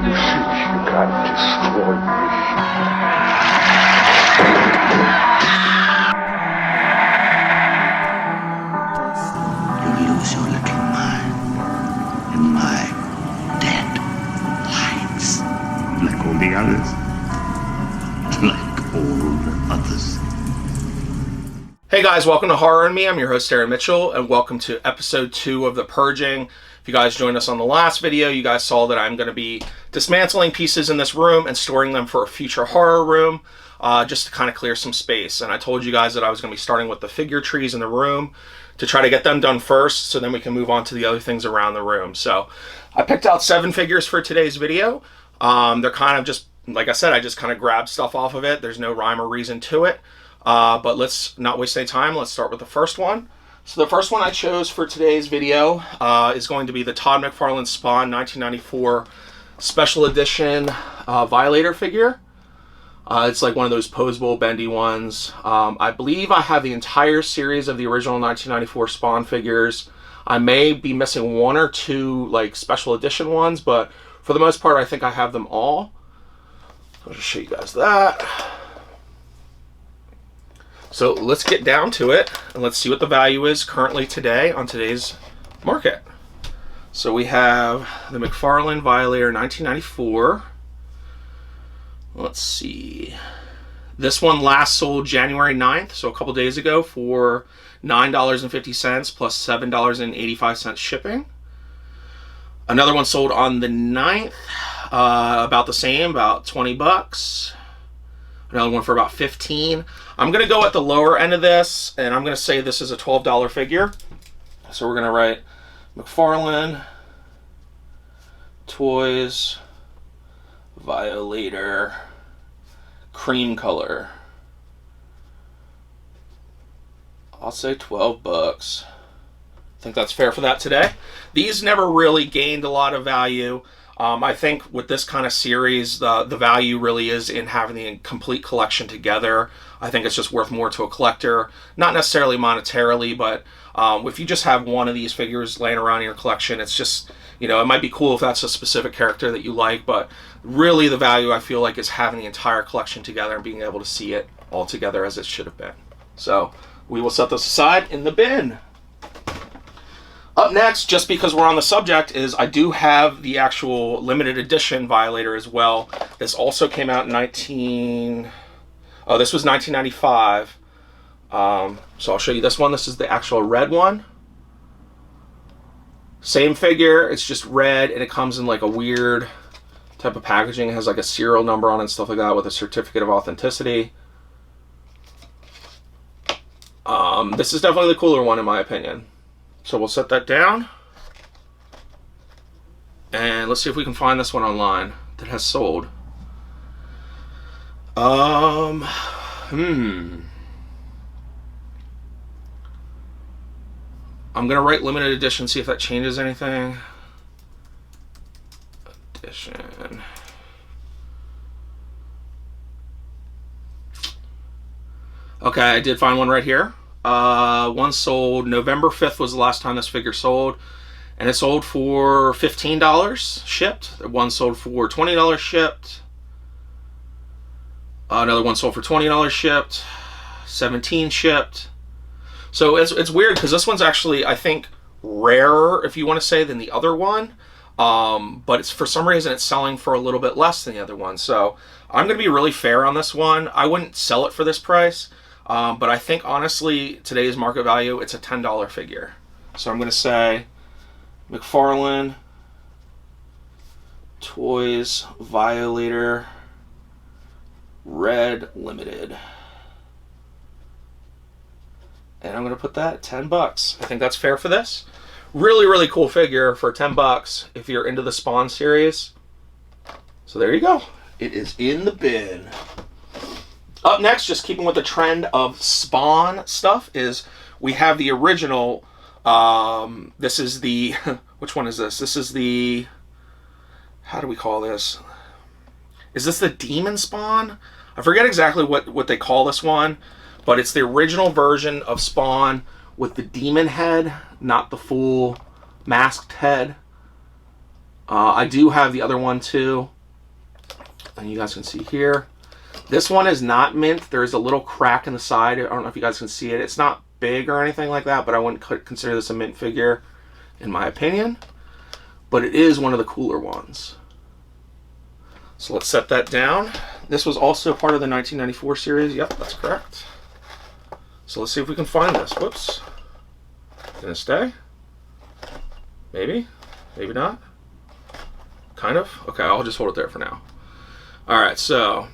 You gotta destroy You lose your little mind in my dead lights. Like all the others. Like all the others. Hey guys, welcome to Horror and Me. I'm your host, Aaron Mitchell, and welcome to episode 2 of the Purging. If you guys joined us on the last video, you guys saw that I'm going to be dismantling pieces in this room and storing them for a future horror room, just to kind of clear some space. And I told you guys that I was going to be starting with the figure trees in the room to try to get them done first, so then we can move on to the other things around the room. So I picked out 7 figures for today's video. They're kind of just, like I said, I just kind of grabbed stuff off of it. There's no rhyme or reason to it. But let's not waste any time. Let's start with the first one. So the first one I chose for today's video is going to be the Todd McFarlane Spawn 1994 Special Edition Violator figure. It's like one of those posable, bendy ones. I believe I have the entire series of the original 1994 Spawn figures. I may be missing 1 or 2 like special edition ones, but for the most part I think I have them all. I'll just show you guys that. So let's get down to it and let's see what the value is currently today on today's market. So we have the McFarlane Violator 1994. Let's see. This one last sold January 9th, so a couple days ago, for $9.50 plus $7.85 shipping. Another one sold on the 9th, about the same, about 20 bucks. Another one for about 15. I'm going to go at the lower end of this, and I'm going to say this is a $12 figure. So we're going to write McFarlane Toys Violator cream color. I'll say 12 bucks. I think that's fair for that today. These never really gained a lot of value. I think with this kind of series, the value really is in having the complete collection together. I think it's just worth more to a collector, not necessarily monetarily, but if you just have one of these figures laying around in your collection, it's just, you know, it might be cool if that's a specific character that you like, but really the value I feel like is having the entire collection together and being able to see it all together as it should have been. So we will set this aside in the bin. Up next, just because we're on the subject, is I do have the actual limited edition Violator as well. This also came out in this was 1995. So I'll show you this one. This is the actual red one. Same figure, it's just red, and it comes in like a weird type of packaging. It has like a serial number on it and stuff like that with a certificate of authenticity. This is definitely the cooler one in my opinion. So we'll set that down. And let's see if we can find this one online that has sold. I'm gonna write limited edition, see if that changes anything. Edition. Okay, I did find one right here. One sold November 5th was the last time this figure sold, and it sold for $15 shipped. One sold for $20 shipped. Another one sold for $20 shipped. 17 shipped. So it's weird because this one's actually, I think, rarer, if you want to say, than the other one. But it's, for some reason, it's selling for a little bit less than the other one. So I'm going to be really fair on this one. I wouldn't sell it for this price. But I think, honestly, today's market value, it's a $10 figure. So I'm going to say McFarlane Toys Violator Red Limited. And I'm going to put that at 10 bucks. I think that's fair for this. Really, really cool figure for 10 bucks if you're into the Spawn series. So there you go. It is in the bin. Up next, just keeping with the trend of Spawn stuff, is we have the original. This is the, which one is this? This is the, how do we call this? Is this the Demon Spawn? I forget exactly what they call this one, but it's the original version of Spawn with the demon head, not the full masked head. I do have the other one too. And you guys can see here. This one is not mint. There is a little crack in the side. I don't know if you guys can see it. It's not big or anything like that, but I wouldn't consider this a mint figure, in my opinion. But it is one of the cooler ones. So let's set that down. This was also part of the 1994 series. Yep, that's correct. So let's see if we can find this. Whoops. Gonna stay? Maybe? Maybe not? Kind of? Okay, I'll just hold it there for now. Alright, so...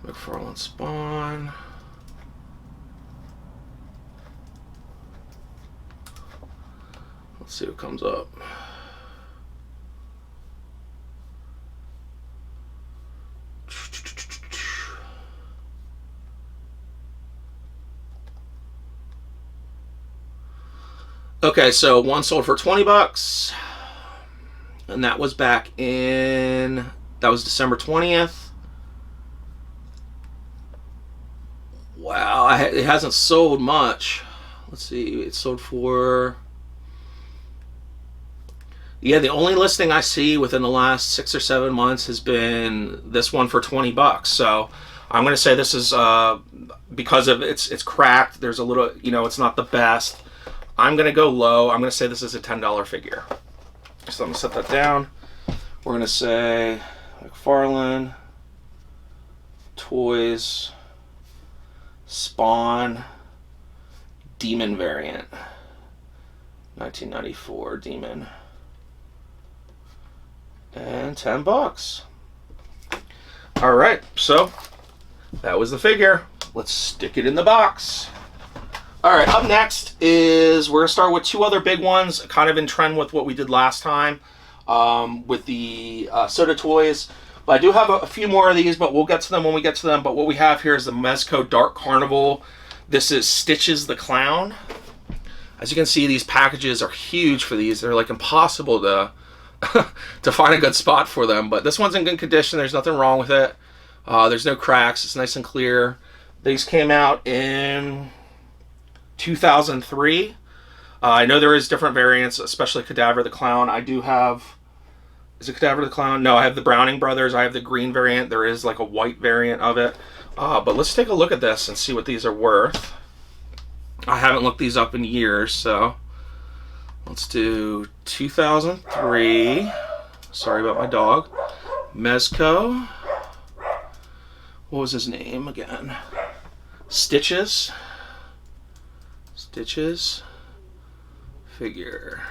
McFarlane Spawn... Let's see what comes up. Okay, so one sold for 20 bucks. And that was back in, that was December 20th. Wow, it hasn't sold much. Let's see, it sold for... Yeah, the only listing I see within the last 6 or 7 months has been this one for 20 bucks. So I'm going to say this is, because of it's cracked, there's a little, you know, it's not the best. I'm going to go low. I'm going to say this is a $10 figure. So I'm going to set that down. We're going to say McFarlane, Toys, Spawn, Demon variant. 1994 Demon. And 10 bucks. All right, so that was the figure. Let's stick it in the box. All right, up next is we're gonna start with 2 other big ones, kind of in trend with what we did last time with the soda toys. But I do have a few more of these, but we'll get to them when we get to them. But what we have here is the Mezco Dark Carnival. This is Stitches the Clown. As you can see, these packages are huge for these. They're like impossible to to find a good spot for them, but this one's in good condition. There's nothing wrong with it. There's no cracks. It's nice and clear. These came out in 2003. I know there is different variants, especially Cadaver the Clown. I do have... Is it Cadaver the Clown? No, I have the Browning Brothers. I have the green variant. There is like a white variant of it. But let's take a look at this and see what these are worth. I haven't looked these up in years, so... Let's do 2003. Sorry about my dog. Mezco. What was his name again? Stitches. Stitches. Figure.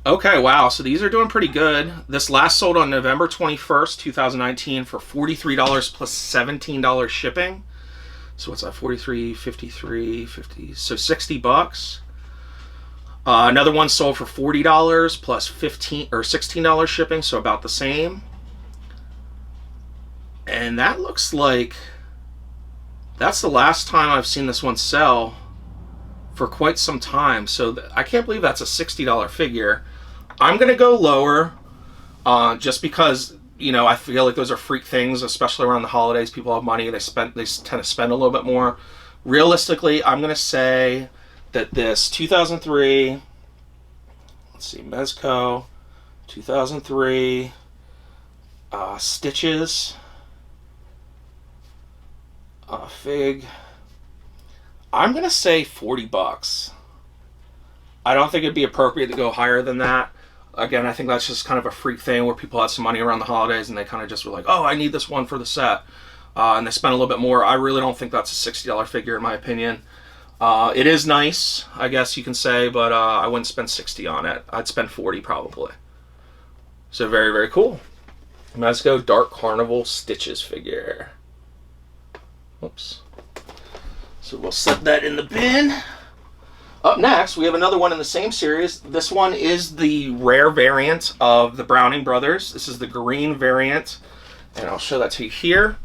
Okay, wow. So these are doing pretty good. This last sold on November 21st, 2019 for $43 plus $17 shipping. So what's that? 43, 53, 50, so 60 bucks. Another one sold for $40 plus $15 or $16 shipping, so about the same. And that looks like that's the last time I've seen this one sell for quite some time. So I can't believe that's a $60 figure. I'm gonna go lower, just because, you know, I feel like those are freak things, especially around the holidays. People have money, they tend to spend a little bit more. Realistically, I'm going to say that this 2003, let's see, Mezco, 2003, Stitches, Fig, I'm going to say 40 bucks. I don't think it'd be appropriate to go higher than that. Again, I think that's just kind of a freak thing where people had some money around the holidays and they kind of just were like, oh, I need this one for the set. And they spent a little bit more. I really don't think that's a $60 figure in my opinion. It is nice, I guess you can say, but I wouldn't spend 60 on it. I'd spend 40 probably. So very, very cool. Mezco Dark Carnival Stitches figure. Oops. So we'll set that in the bin. Up next, we have another one in the same series. This one is the rare variant of the Browning Brothers. This is the green variant, and I'll show that to you here.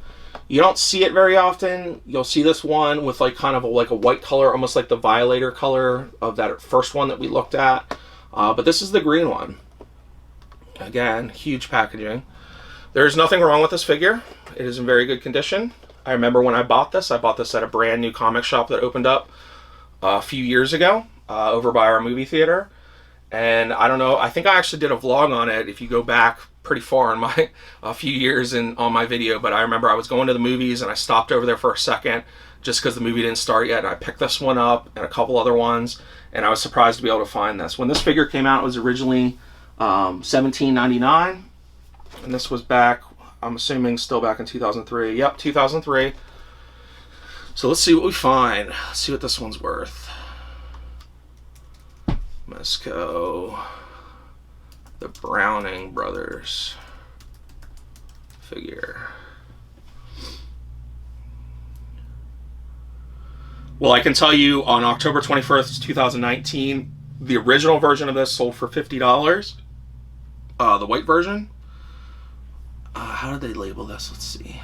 You don't see it very often. You'll see this one with like kind of like a white color, almost like the Violator color of that first one that we looked at. But this is the green one. Again, huge packaging. There's nothing wrong with this figure. It is in very good condition. I remember when I bought this at a brand new comic shop that opened up a few years ago. over by our movie theater. And I don't know, I think I actually did a vlog on it if you go back pretty far in my a few years on my video, but I remember I was going to the movies and I stopped over there for a second just because the movie didn't start yet, and I picked this one up and a couple other ones, and I was surprised to be able to find this. When this figure came out, it was originally $17.99, and this was back, I'm assuming still back in 2003. Yep, 2003. So let's see what we find. Let's see what this one's worth. Mezco, the Browning brothers figure. Well, I can tell you on October 21st, 2019, the original version of this sold for $50. The white version. How did they label this? Let's see.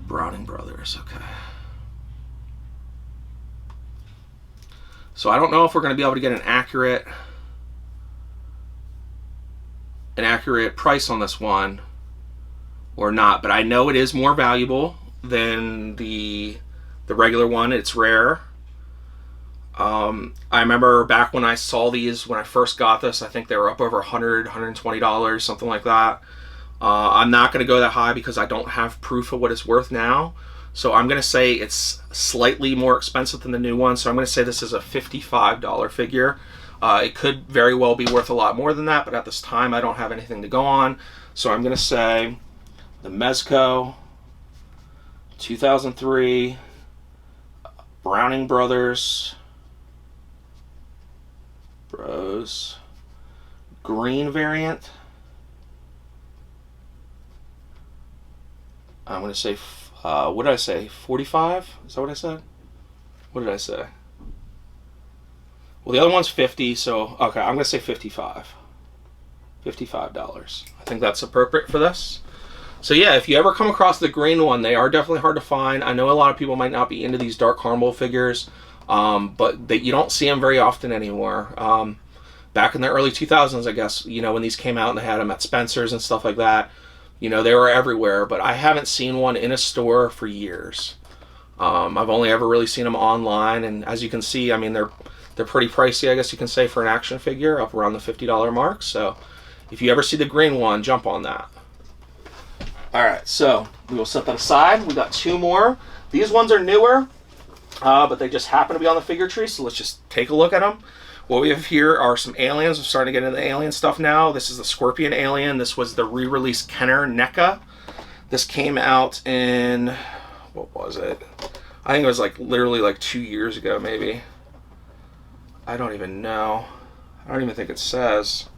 Browning brothers, okay. So I don't know if we're going to be able to get an accurate price on this one or not, but I know it is more valuable than the regular one. It's rare. I remember back when I saw these, when I first got this, I think they were up over $100, $120, something like that. I'm not going to go that high because I don't have proof of what it's worth now. So I'm going to say it's slightly more expensive than the new one. So I'm going to say this is a $55 figure. It could very well be worth a lot more than that, but at this time I don't have anything to go on. So I'm going to say the Mezco 2003 Browning Brothers green variant. I'm going to say, what did I say? 45? Is that what I said? What did I say? Well, the other one's 50, so, okay, I'm going to say 55. $55. I think that's appropriate for this. So yeah, if you ever come across the green one, they are definitely hard to find. I know a lot of people might not be into these Dark Carnival figures, but you don't see them very often anymore. Back in the early 2000s, I guess, you know, when these came out and they had them at Spencer's and stuff like that, you know, they were everywhere, but I haven't seen one in a store for years. I've only ever really seen them online, and as you can see, I mean, they're pretty pricey, I guess you can say, for an action figure, up around the $50 mark. So if you ever see the green one, jump on that. All right, so we will set that aside. We got two more. These ones are newer, but they just happen to be on the figure tree, so let's just take a look at them. What we have here are some aliens. We're starting to get into the alien stuff now. This is the Scorpion alien. This was the re-release Kenner NECA. This came out in, what was it? I think it was like literally like 2 years ago, maybe. I don't even know. I don't even think it says.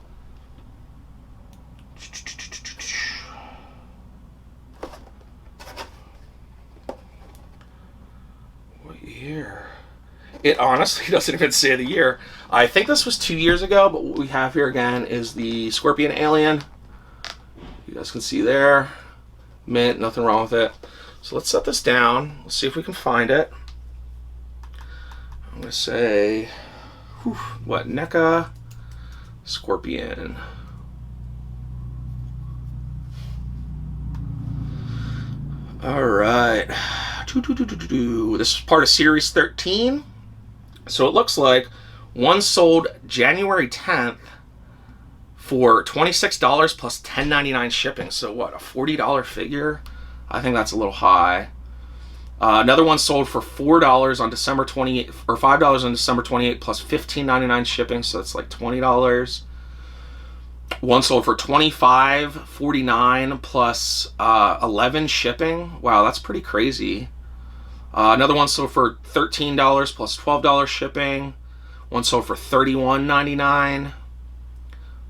What year? It honestly doesn't even say the year. I think this was 2 years ago, but what we have here again is the Scorpion alien. You guys can see there. Mint, nothing wrong with it. So let's set this down. Let's see if we can find it. I'm going to say, what, NECA Scorpion. All right. This is part of Series 13. So it looks like one sold January 10th for $26 plus $10.99 shipping. So what, a $40 figure? I think that's a little high. Another one sold for $4 on December 28th, or $5 on December 28th plus $15.99 shipping. So it's like $20. One sold for $25.49 plus $11 shipping. Wow, that's pretty crazy. Another one sold for $13 plus $12 shipping. One sold for $31.99.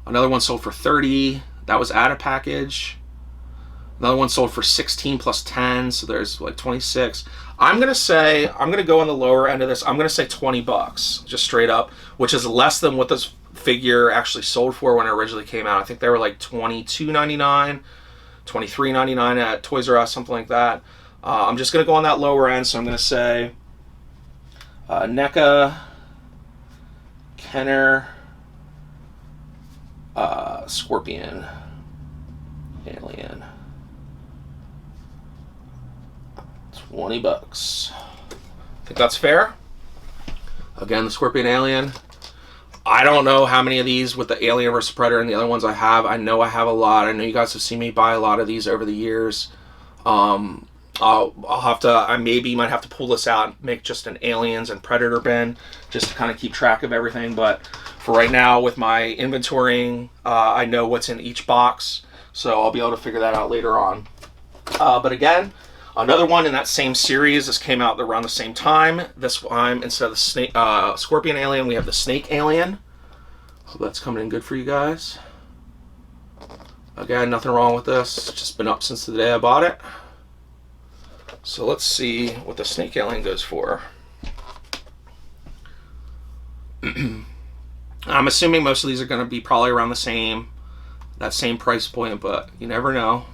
Another one sold for $30. That was at a package. Another one sold for $16 plus $10, so there's like $26. I'm gonna go on the lower end of this. I'm gonna say $20, just straight up, which is less than what this figure actually sold for when it originally came out. I think they were like $22.99, $23.99 at Toys R Us, something like that. I'm just gonna go on that lower end, so I'm gonna say NECA, Kenner, Scorpion, alien. $20. I think that's fair. Again, the Scorpion Alien. I don't know how many of these with the Alien vs. Predator and the other ones I have. I know I have a lot. I know you guys have seen me buy a lot of these over the years. I'll have to, I maybe might have to pull this out and make just an Aliens and Predator bin just to kind of keep track of everything. But for right now, with my inventorying, I know what's in each box, so I'll be able to figure that out later on. But again, another one in that same series. This came out around the same time. This time, instead of the snake, Scorpion Alien, we have the Snake Alien. Hope that's coming in good for you guys. Again, nothing wrong with this. It's just been up since the day I bought it. So let's see what the Snake Alien goes for. I'm assuming most of these are going to be probably around that same price point, but you never know.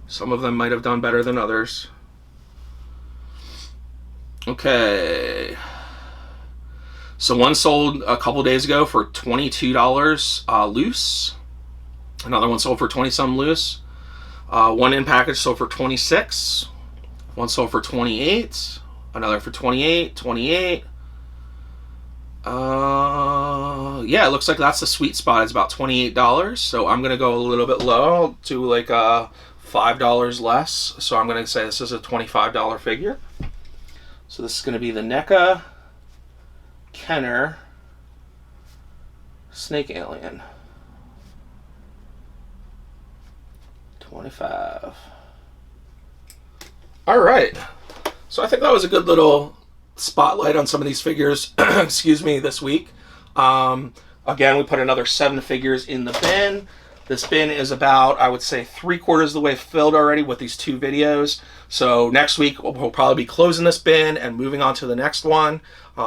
Some of them might have done better than others. Okay. So one sold a couple days ago for $22 loose. Another one sold for 20-some loose. One in package sold for $26. One sold for $28. Another for $28. Yeah, it looks like that's the sweet spot. It's about $28. So I'm gonna go a little bit low. I'll do like $5 less. So I'm gonna say this is a $25 figure. So this is gonna be the NECA Kenner Snake Alien. 25. All right. So I think that was a good little spotlight on some of these figures, excuse me, this week. Again, we put another 7 figures in the bin. This bin is about, I would say, 3/4 of the way filled already with these 2 videos. So next week, we'll probably be closing this bin and moving on to the next one.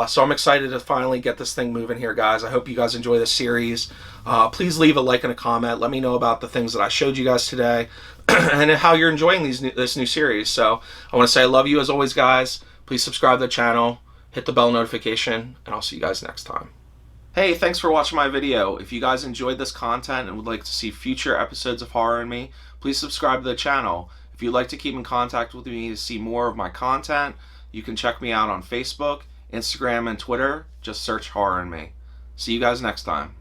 So I'm excited to finally get this thing moving here, guys. I hope you guys enjoy this series. Please leave a like and a comment. Let me know about the things that I showed you guys today and how you're enjoying this new series. So I want to say I love you as always, guys. Please subscribe to the channel, hit the bell notification, and I'll see you guys next time. Hey, thanks for watching my video. If you guys enjoyed this content and would like to see future episodes of Horror in Me, please subscribe to the channel. If you'd like to keep in contact with me to see more of my content, you can check me out on Facebook, Instagram, and Twitter. Just search Horror in Me. See you guys next time.